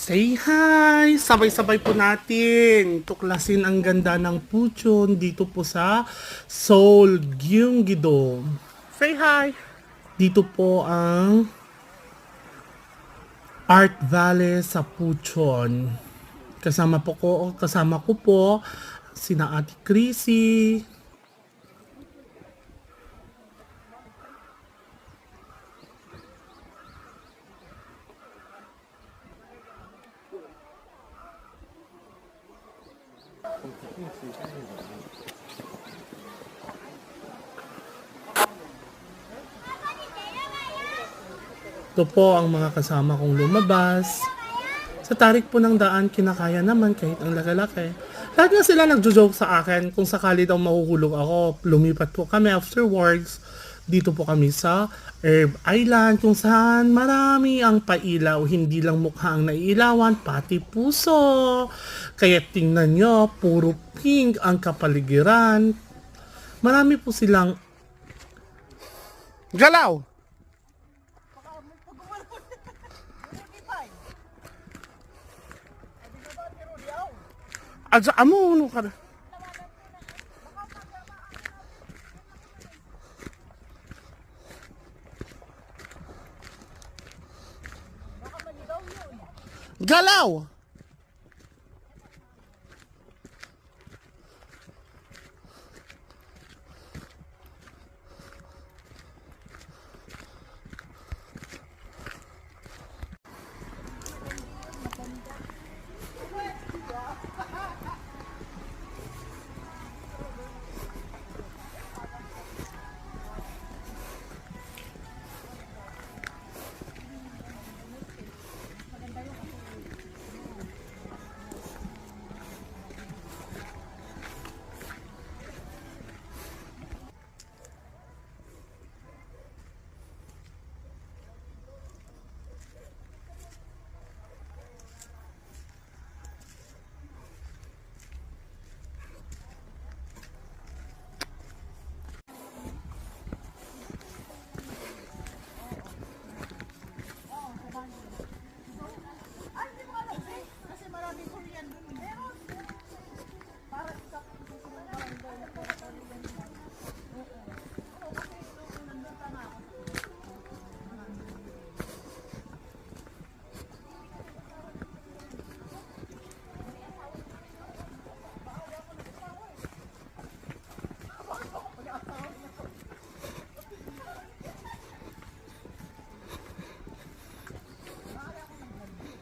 Say hi! Sabay-sabay po natin tuklasin ang ganda ng Puchon dito po sa Seoul, Gyeonggi-do. Say hi! Dito po ang Art Valley sa Puchon. Kasama ko po sina Ate Chrissy. Ito po ang mga kasama kong lumabas. Sa tarik po ng daan, kinakaya naman kahit ang laki-laki. Lahat nga sila nagjo-joke sa akin kung sakali daw mahuhulog ako. Lumipat po kami afterwards. Dito po kami sa Herb Island kung saan marami ang pailaw. Hindi lang mukha ang naiilawan, pati puso. Kaya tingnan nyo, puro pink ang kapaligiran. Marami po silang galaw! Adsa amo no kada. Galaw.